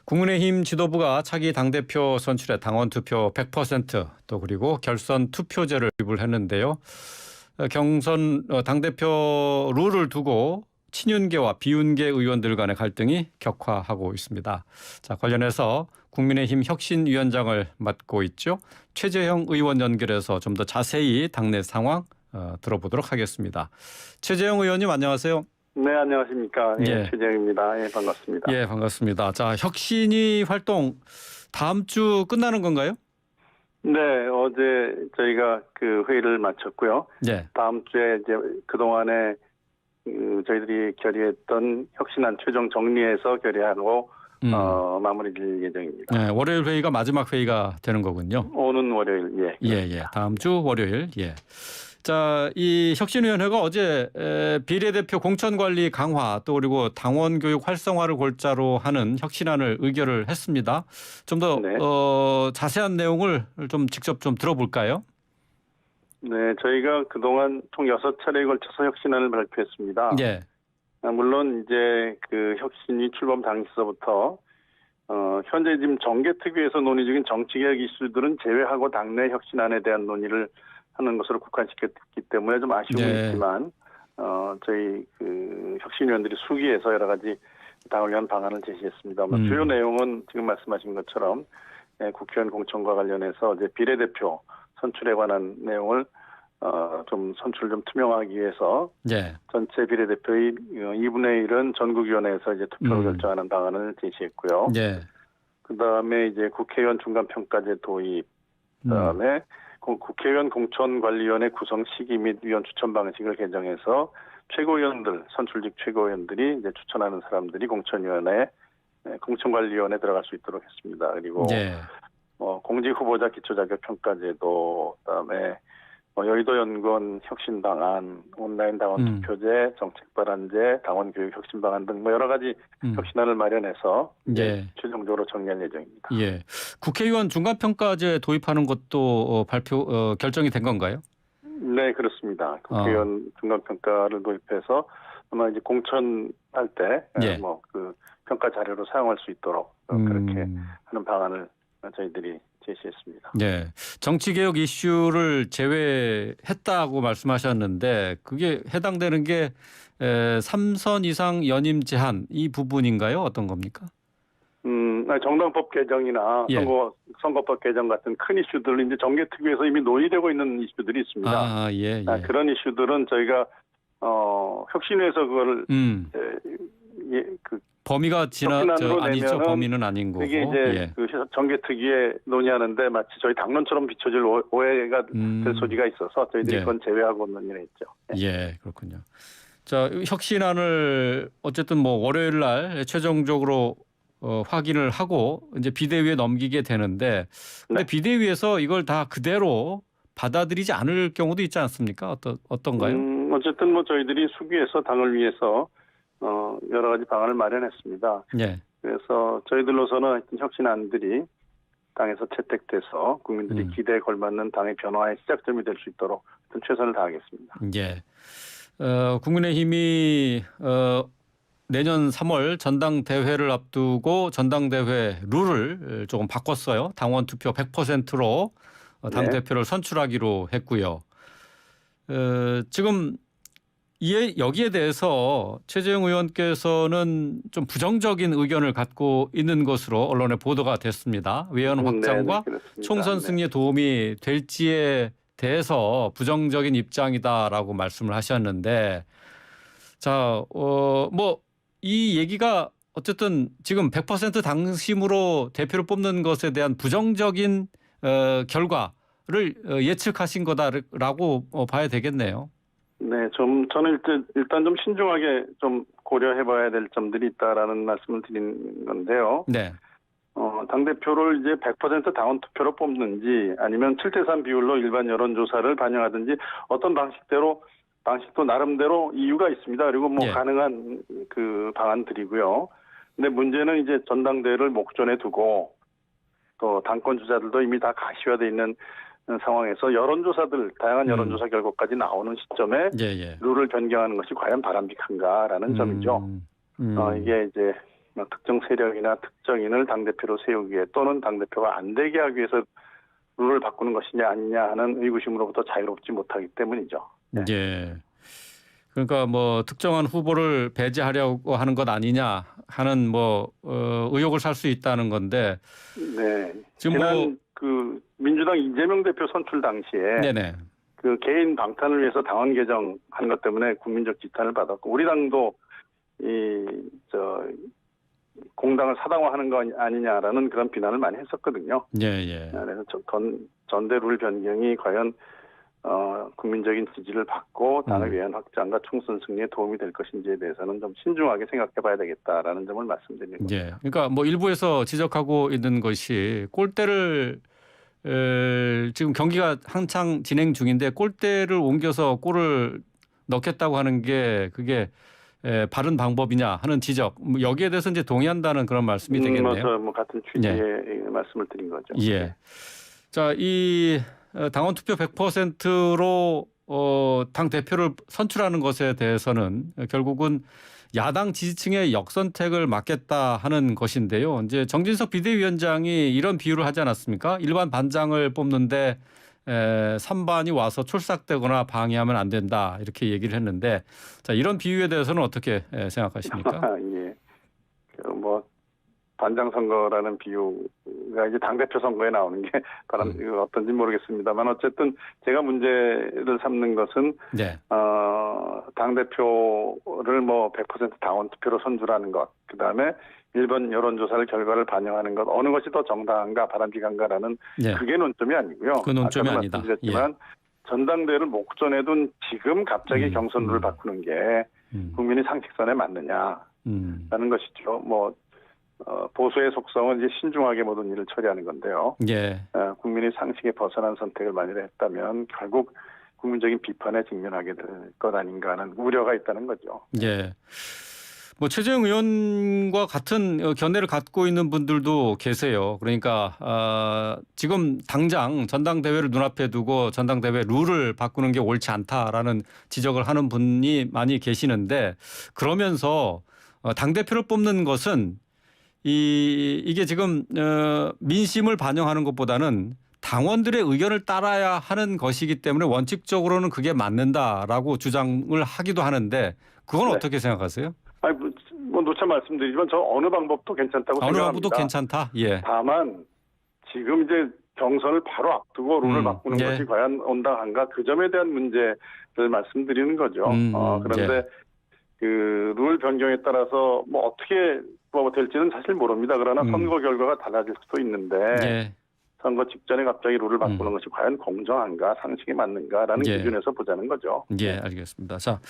국민의힘 지도부가 차기 당대표 선출에 당원 투표 100%또 그리고 결선 투표제를 도입을 했는데요. 경선 당대표 룰을 두고 친윤계와 비윤계 의원들 간의 갈등이 격화하고 있습니다. 자, 관련해서 국민의힘 혁신위원장을 맡고 있죠. 최재형 의원 연결해서 좀 더 자세히 당내 상황 들어보도록 하겠습니다. 최재형 의원님 안녕하세요. 네, 안녕하십니까. 예. 최재형입니다. 예, 반갑습니다. 예, 반갑습니다. 자, 혁신위 활동 다음 주 끝나는 건가요? 네, 어제 저희가 그 회의를 마쳤고요. 예. 다음 주에 이제 그동안에 저희들이 결의했던 혁신안 최종 정리해서 결의하고 마무리 질 예정입니다. 네, 월요일 회의가 마지막 회의가 되는 거군요. 오는 월요일, 예. 예. 다음 주 월요일, 예. 자, 이 혁신위원회가 어제 비례대표 공천관리 강화 또 그리고 당원 교육 활성화를 골자로 하는 혁신안을 의결을 했습니다. 좀 더 네. 자세한 내용을 좀 직접 좀 들어볼까요? 네, 저희가 그동안 총 6차례에 걸쳐서 혁신안을 발표했습니다. 예. 물론 이제 그 혁신위 출범 당시서부터 현재 지금 정계특위에서 논의 중인 정치개혁 이슈들은 제외하고 당내 혁신안에 대한 논의를 하는 것으로 국한시켰기 때문에 좀 아쉬움은 네. 있지만 저희 그 혁신위원들이 수기해서 여러 가지 당을 위한 방안을 제시했습니다. 주요 내용은 지금 말씀하신 것처럼 국회의원 공천과 관련해서 이제 비례대표 선출에 관한 내용을 좀 선출을 좀 투명하기 위해서 예. 전체 비례대표의 2분의 1은 전국위원회에서 이제 투표를 결정하는 방안을 제시했고요. 예. 그다음에 이제 국회의원 중간평가제 도입, 그다음에 국회의원 공천관리위원회 구성 시기 및 위원 추천 방식을 개정해서 최고위원들, 선출직 최고위원들이 이제 추천하는 사람들이 공천관리위원회에 들어갈 수 있도록 했습니다. 그리고 예. 공직 후보자 기초자격평가제도, 그다음에 여의도연구원 혁신방안, 온라인 당원 투표제, 정책발안제, 당원교육 혁신방안 등 여러 가지 혁신안을 마련해서 예. 최종적으로 정리할 예정입니다. 예. 국회의원 중간평가제 도입하는 것도 결정이 된 건가요? 네, 그렇습니다. 국회의원 중간평가를 도입해서 아마 이제 공천할 때 예. 그 평가 자료로 사용할 수 있도록 그렇게 하는 방안을 저희들이 제시했습니다. 네, 정치개혁 이슈를 제외했다고 말씀하셨는데 그게 해당되는 게 3선 이상 연임 제한 이 부분인가요? 어떤 겁니까? 정당법 개정이나 예. 선거법 개정 같은 큰 이슈들은 이제 정계특위에서 이미 논의되고 있는 이슈들이 있습니다. 예. 그런 이슈들은 저희가 혁신위에서 그걸 범위가 아니죠. 범위는 아닌 거고. 이게 이제 그 정계특위에 논의하는데 마치 저희 당론처럼 비춰질 오해가 될 소지가 있어서 저희들이 그건 제외하고 논의를 했죠. 예, 그렇군요. 자, 혁신안을 어쨌든 월요일 날 최종적으로 확인을 하고 이제 비대위에 넘기게 되는데 근데 비대위에서 이걸 다 그대로 받아들이지 않을 경우도 있지 않습니까? 어떤가요? 어쨌든 저희들이 수기해서 당을 위해서 여러 가지 방안을 마련했습니다. 예. 그래서 저희들로서는 혁신안들이 당에서 채택돼서 국민들이 기대에 걸맞는 당의 변화의 시작점이 될 수 있도록 최선을 다하겠습니다. 예. 국민의힘이 내년 3월 전당대회를 앞두고 전당대회 룰을 조금 바꿨어요. 당원 투표 100%로 당대표를 선출하기로 했고요. 지금 여기에 대해서 최재형 의원께서는 좀 부정적인 의견을 갖고 있는 것으로 언론에 보도가 됐습니다. 외연 확장과 총선 승리에 도움이 될지에 대해서 부정적인 입장이다라고 말씀을 하셨는데 자, 이 얘기가 어쨌든 지금 100% 당심으로 대표를 뽑는 것에 대한 부정적인 결과를 예측하신 거다라고 봐야 되겠네요. 네, 저는 일단 좀 신중하게 좀 고려해봐야 될 점들이 있다라는 말씀을 드린 건데요. 네. 당대표를 이제 100% 당원 투표로 뽑는지 아니면 7대3 비율로 일반 여론조사를 반영하든지 어떤 방식도 나름대로 이유가 있습니다. 그리고 가능한 그 방안들이고요. 근데 문제는 이제 전당대회를 목전에 두고 또 당권 주자들도 이미 다 가시화되어 있는 상황에서 다양한 여론조사 결과까지 나오는 시점에 룰을 변경하는 것이 과연 바람직한가라는 점이죠. 이게 이제 특정 세력이나 특정인을 당대표로 세우기 위해 또는 당대표가 안 되게 하기 위해서 룰을 바꾸는 것이냐 아니냐 하는 의구심으로부터 자유롭지 못하기 때문이죠. 예. 그러니까 뭐 특정한 후보를 배제하려고 하는 것 아니냐 하는 뭐 의혹을 살 수 있다는 건데. 네. 지금 지난 그 민주당 이재명 대표 선출 당시에 네네. 그 개인 방탄을 위해서 당원 개정한 것 때문에 국민적 지탄을 받았고 우리 당도 공당을 사당화하는 거 아니냐라는 그런 비난을 많이 했었거든요. 예. 그래서 전대 룰 변경이 과연 국민적인 지지를 받고 당의 외연 확장과 총선 승리에 도움이 될 것인지에 대해서는 좀 신중하게 생각해봐야 되겠다라는 점을 말씀드리는 겁니다. 예. 그러니까 뭐 일부에서 지적하고 있는 것이 골대를 지금 경기가 한창 진행 중인데 골대를 옮겨서 골을 넣겠다고 하는 게 그게 바른 방법이냐 하는 지적. 뭐 여기에 대해서 이제 동의한다는 그런 말씀이 되겠네요. 뭐 같은 취지의 말씀을 드린 거죠. 예. 자, 이 당원 투표 100%로 당 대표를 선출하는 것에 대해서는 결국은 야당 지지층의 역선택을 막겠다 하는 것인데요. 이제 정진석 비대위원장이 이런 비유를 하지 않았습니까? 일반 반장을 뽑는데 3반이 와서 출삭되거나 방해하면 안 된다 이렇게 얘기를 했는데, 자, 이런 비유에 대해서는 어떻게 생각하십니까? 예. 뭐 반장 선거라는 비유가 이제 당대표 선거에 나오는 게 어떤지 모르겠습니다만 어쨌든 제가 문제를 삼는 것은 네. 당대표를 뭐 100% 당원 투표로 선출하는 것, 그다음에 일본 여론조사를 결과를 반영하는 것, 어느 것이 더 정당한가 바람직한가라는 네. 그게 논점이 아니고요. 그 논점이 아까도 아니다. 말씀드렸지만 전당대회를 목전에 둔 지금 갑자기 경선 룰을 바꾸는 게 국민의 상식선에 맞느냐라는 것이죠. 뭐 보수의 속성은 이제 신중하게 모든 일을 처리하는 건데요. 예. 국민의 상식에 벗어난 선택을 만일 했다면 결국 국민적인 비판에 직면하게 될 것 아닌가 하는 우려가 있다는 거죠. 예. 뭐 최재형 의원과 같은 견해를 갖고 있는 분들도 계세요. 그러니까 지금 당장 전당대회를 눈앞에 두고 전당대회 룰을 바꾸는 게 옳지 않다라는 지적을 하는 분이 많이 계시는데, 그러면서 당대표를 뽑는 것은 이게 지금 민심을 반영하는 것보다는 당원들의 의견을 따라야 하는 것이기 때문에 원칙적으로는 그게 맞는다라고 주장을 하기도 하는데, 그건 네. 어떻게 생각하세요? 아니, 뭐 누차 말씀드리지만 저 어느 방법도 괜찮다고 어느 생각합니다. 방법도 괜찮다. 예. 다만 지금 이제 경선을 바로 앞두고 룰을 바꾸는 예. 것이 과연 온당한가, 그 점에 대한 문제를 말씀드리는 거죠. 그런데 예. 그 룰 변경에 따라서 뭐 어떻게 될지는 사실 모릅니다. 그러나 선거 결과가 달라질 수도 있는데 예. 선거 직전에 갑자기 룰을 바꾸는 것이 과연 공정한가, 상식에 맞는가라는 예. 기준에서 보자는 거죠. 예, 알겠습니다. 자,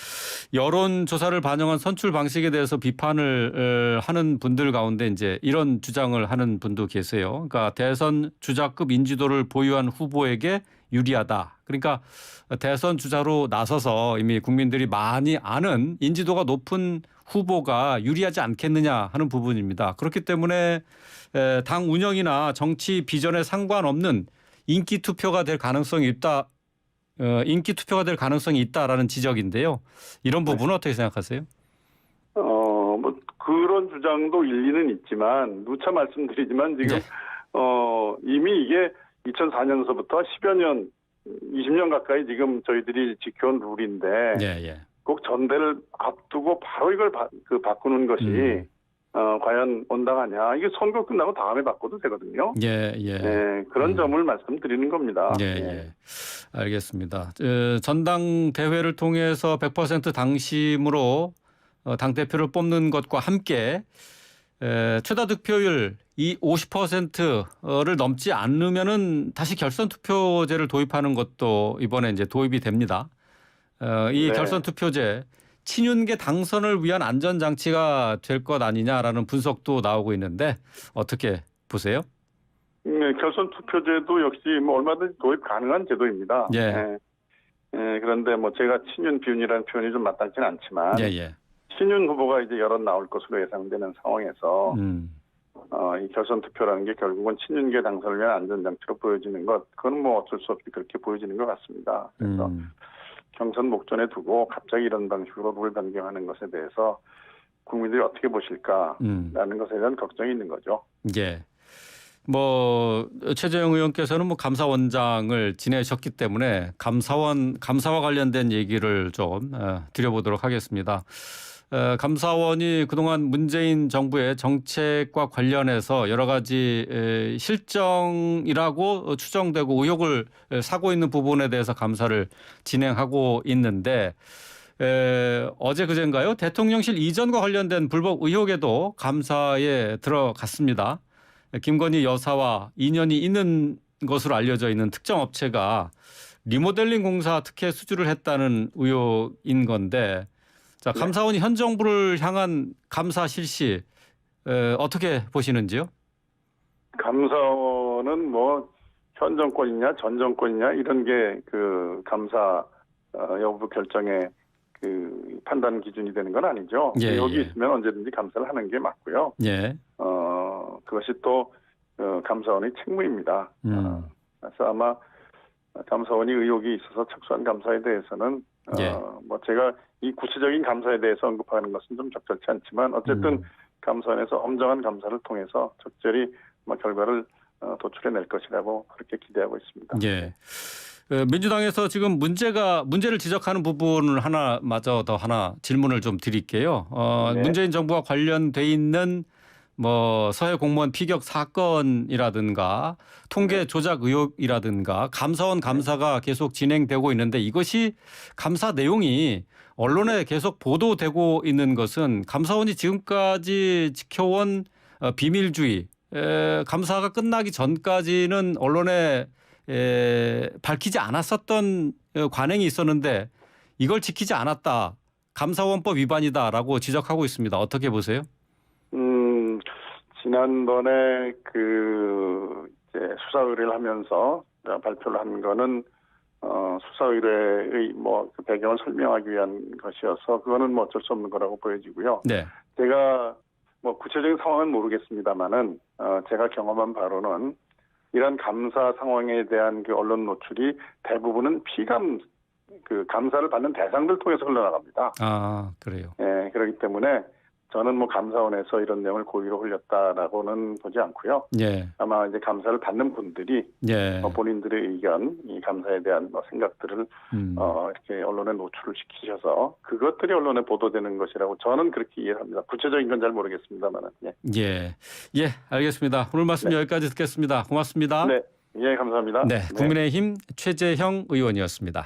여론조사를 반영한 선출 방식에 대해서 비판을 하는 분들 가운데 이제 이런 주장을 하는 분도 계세요. 그러니까 대선 주자급 인지도를 보유한 후보에게 유리하다. 그러니까 대선 주자로 나서서 이미 국민들이 많이 아는 인지도가 높은 후보가 유리하지 않겠느냐 하는 부분입니다. 그렇기 때문에 당 운영이나 정치 비전에 상관없는 인기 투표가 될 가능성이 있다. 인기 투표가 될 가능성이 있다라는 지적인데요. 이런 부분은 어떻게 생각하세요? 뭐 그런 주장도 일리는 있지만 누차 말씀드리지만 지금 이미 이게 2004년서부터 10여 년, 20년 가까이 지금 저희들이 지켜온 룰인데 예. 꼭 전대를 앞두고 바로 이걸 바꾸는 것이 과연 온당하냐. 이게 선거 끝나고 다음에 바꿔도 되거든요. 예. 그런 점을 말씀드리는 겁니다. 예. 알겠습니다. 전당대회를 통해서 100% 당심으로 당대표를 뽑는 것과 함께 최다 득표율 이 50%를 넘지 않으면은 다시 결선 투표제를 도입하는 것도 이번에 이제 도입이 됩니다. 이 결선 투표제 친윤계 당선을 위한 안전장치가 될 것 아니냐라는 분석도 나오고 있는데 어떻게 보세요? 결선 투표제도 역시 뭐 얼마든지 도입 가능한 제도입니다. 그런데 뭐 제가 친윤 비윤이라는 표현이 좀 맞닿지는 않지만 친윤 후보가 이제 여럿 나올 것으로 예상되는 상황에서 이 결선 투표라는 게 결국은 친윤계 당선을 위한 안전장치로 보여지는 것, 그건 뭐 어쩔 수 없이 그렇게 보여지는 것 같습니다. 그래서 경선 목전에 두고 갑자기 이런 방식으로 룰 변경하는 것에 대해서 국민들이 어떻게 보실까라는 것에 대한 걱정이 있는 거죠. 예. 뭐 최재형 의원께서는 뭐 감사원장을 지내셨기 때문에 감사와 관련된 얘기를 좀 드려보도록 하겠습니다. 감사원이 그동안 문재인 정부의 정책과 관련해서 여러 가지 실정이라고 추정되고 의혹을 사고 있는 부분에 대해서 감사를 진행하고 있는데 어제 그제인가요? 대통령실 이전과 관련된 불법 의혹에도 감사에 들어갔습니다. 김건희 여사와 인연이 있는 것으로 알려져 있는 특정 업체가 리모델링 공사 특혜 수주를 했다는 의혹인 건데 자, 감사원이 현 정부를 향한 감사 실시 어떻게 보시는지요? 감사원은 뭐 현 정권이냐 전 정권이냐 이런 게 그 감사 여부 결정의 그 판단 기준이 되는 건 아니죠. 여기 있으면 언제든지 감사를 하는 게 맞고요. 예. 그것이 또 감사원의 책무입니다. 그래서 아마 감사원이 의혹이 있어서 착수한 감사에 대해서는 뭐 제가 이 구체적인 감사에 대해서 언급하는 것은 좀 적절치 않지만 어쨌든 감사원에서 엄정한 감사를 통해서 적절히 결과를 도출해낼 것이라고 그렇게 기대하고 있습니다. 예. 민주당에서 지금 문제를 지적하는 부분을 하나 질문을 좀 드릴게요. 네. 문재인 정부와 관련돼 있는 뭐 서해 공무원 피격 사건이라든가 통계 조작 의혹이라든가 감사원 감사가 계속 진행되고 있는데 이것이 감사 내용이 언론에 계속 보도되고 있는 것은 감사원이 지금까지 지켜온 비밀주의, 감사가 끝나기 전까지는 언론에 밝히지 않았었던 관행이 있었는데 이걸 지키지 않았다. 감사원법 위반이다라고 지적하고 있습니다. 어떻게 보세요? 지난번에 이제 수사 의뢰를 하면서 발표를 한 거는 수사 의뢰의 그 배경을 설명하기 위한 것이어서 그거는 뭐 어쩔 수 없는 거라고 보여지고요. 네. 제가 뭐 구체적인 상황은 모르겠습니다만은 제가 경험한 바로는 이런 감사 상황에 대한 그 언론 노출이 대부분은 감사를 받는 대상들 통해서 흘러나갑니다. 아, 그래요. 예, 그렇기 때문에 저는 뭐 감사원에서 이런 내용을 고의로 흘렸다라고는 보지 않고요. 예. 아마 이제 감사를 받는 분들이 본인들의 의견, 이 감사에 대한 생각들을 이렇게 언론에 노출을 시키셔서 그것들이 언론에 보도되는 것이라고 저는 그렇게 이해합니다. 구체적인 건 잘 모르겠습니다만은. 예, 알겠습니다. 오늘 말씀 여기까지 듣겠습니다. 고맙습니다. 네, 감사합니다. 네, 국민의힘 최재형 의원이었습니다.